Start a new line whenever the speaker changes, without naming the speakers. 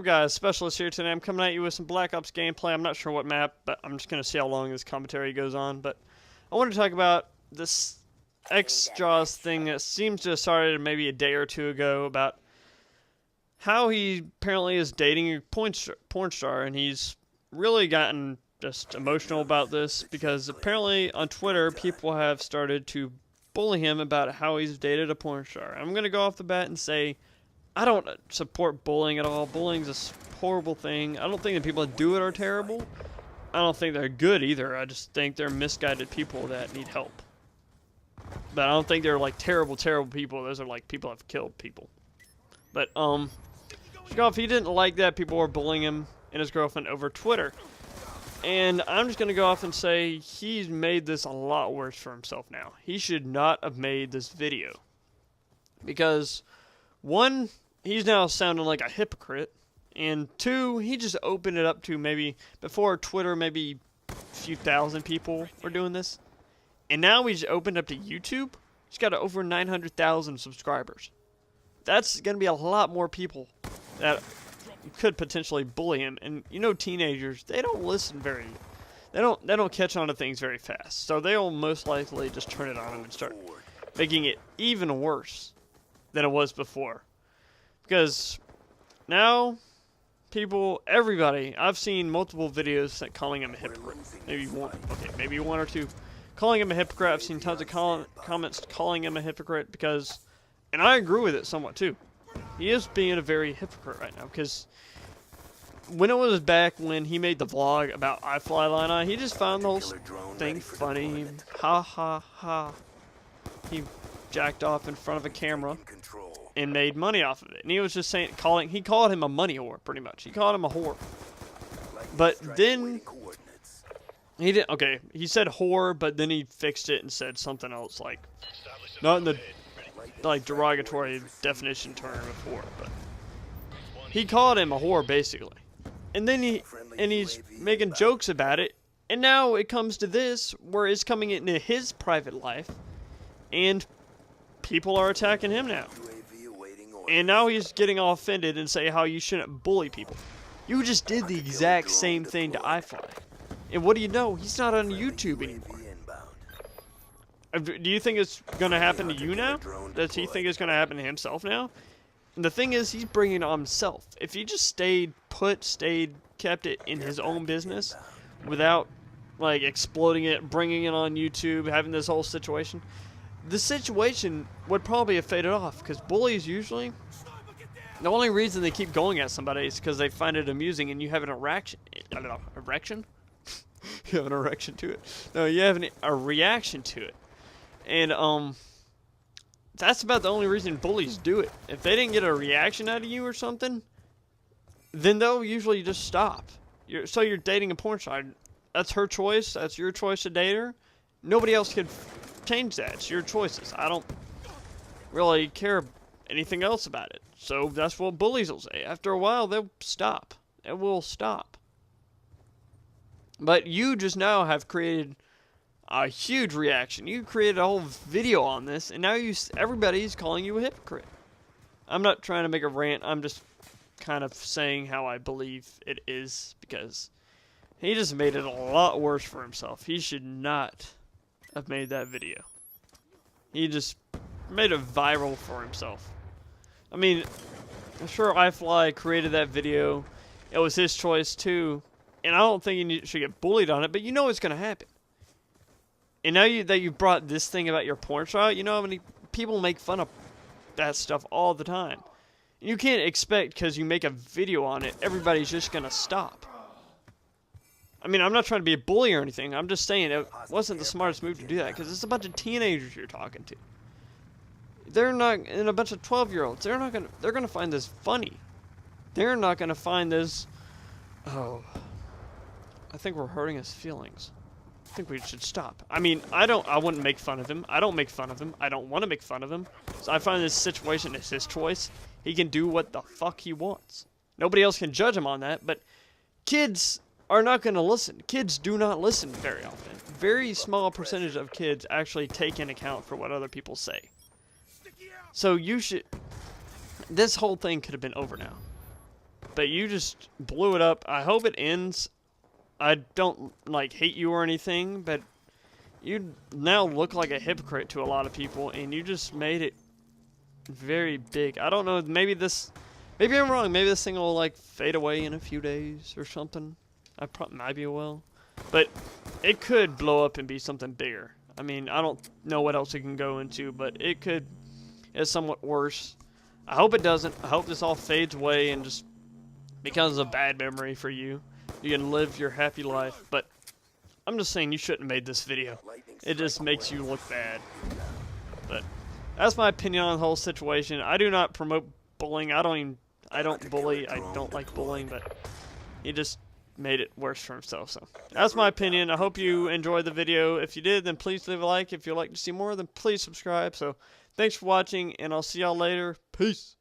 up, guys? Specialist here today. I'm coming at you with some Black Ops gameplay. I'm not sure what map, but I'm just going to see how long this commentary goes on. But I want to talk about this xJaws thing that seems to have started maybe a day or two ago about how he apparently is dating a porn star, and he's really gotten just emotional about this because apparently on Twitter people have started to bully him about how he's dated a porn star. I'm going to go off the bat and say I don't support bullying at all. Bullying's a horrible thing. I don't think the people that do it are terrible. I don't think they're good either. I just think they're misguided people that need help. But I don't think they're like terrible people. Those are like people that have killed people. But if he didn't like that, people were bullying him and his girlfriend over Twitter. And I'm just going to go off and say he's made this a lot worse for himself now. He should not have made this video. Because, one, he's now sounding like a hypocrite. And two, he just opened it up to maybe, before Twitter, maybe a few thousand people were doing this. And now he's opened up to YouTube. He's got over 900,000 subscribers. That's going to be a lot more people that could potentially bully him. And you know, teenagers, they don't listen they don't catch on to things very fast. So they'll most likely just turn it on and start making it even worse than it was before. Because now everybody, I've seen multiple videos that calling him a hypocrite. Maybe one or two calling him a hypocrite. I've seen tons of comments calling him a hypocrite because, and I agree with it somewhat too. He is being a very hypocrite right now because when it was back when he made the vlog about I Fly Line, he just found the whole thing funny. Ha ha ha. He jacked off in front of a camera and made money off of it. And he was just saying, he called him a money whore, pretty much. He called him a whore. But then, he didn't, okay, he said whore, but then he fixed it and said something else, like, not in the, like, derogatory definition term of whore, but he called him a whore, basically. And then he's making jokes about it, and now it comes to this, where it's coming into his private life, and people are attacking him now. And now he's getting all offended and say how you shouldn't bully people. You just did the exact same thing to iFly. And what do you know? He's not on YouTube anymore. Do you think it's going to happen to you now? Does he think it's going to happen to himself now? And the thing is, he's bringing it on himself. If he just kept it in his own business without, like, exploding it, bringing it on YouTube, having this whole situation, the situation would probably have faded off, because bullies usually, the only reason they keep going at somebody is because they find it amusing and you have an erection. I don't know, erection? You have an erection to it? No, you have a reaction to it. And, that's about the only reason bullies do it. If they didn't get a reaction out of you or something, then they'll usually just stop. So you're dating a porn star. That's her choice. That's your choice to date her. Nobody else could change that. It's your choices. I don't really care anything else about it. So that's what bullies will say. After a while, they'll stop. It will stop. But you just now have created a huge reaction. You created a whole video on this, and now everybody's calling you a hypocrite. I'm not trying to make a rant. I'm just kind of saying how I believe it is, because he just made it a lot worse for himself. He should not have made that video. He just made it viral for himself. I mean, I'm sure iFly created that video. It was his choice too, and I don't think he should get bullied on it, but you know it's going to happen. And now that you brought this thing about your porn star, you know how many people make fun of that stuff all the time. And you can't expect, because you make a video on it, everybody's just going to stop. I mean, I'm not trying to be a bully or anything. I'm just saying it wasn't the smartest move to do that, because it's a bunch of teenagers you're talking to. They're not, and a bunch of 12-year-olds. They're gonna find this funny. They're not gonna find this. Oh, I think we're hurting his feelings. I think we should stop. I mean, I wouldn't make fun of him. I don't make fun of him. I don't want to make fun of him. So I find this situation is his choice. He can do what the fuck he wants. Nobody else can judge him on that, but kids are not going to listen. Kids do not listen very often. Very small percentage of kids actually take into account for what other people say. So you should... This whole thing could have been over now. but you just blew it up. I hope it ends. I don't, like, hate you or anything, but you now look like a hypocrite to a lot of people, and you just made it very big. I don't know, maybe I'm wrong. Maybe this thing will, like, fade away in a few days or something. Maybe it will. But it could blow up and be something bigger. I mean, I don't know what else it can go into, but it's somewhat worse. I hope it doesn't. I hope this all fades away and just becomes a bad memory for you. You can live your happy life, but I'm just saying you shouldn't have made this video. It just makes you look bad. But that's my opinion on the whole situation. I do not promote bullying. I don't bully. I don't like bullying, but he just made it worse for himself. So that's my opinion. I hope you enjoyed the video. If you did, then please leave a like. If you'd like to see more, then please subscribe. So thanks for watching, and I'll see y'all later. Peace.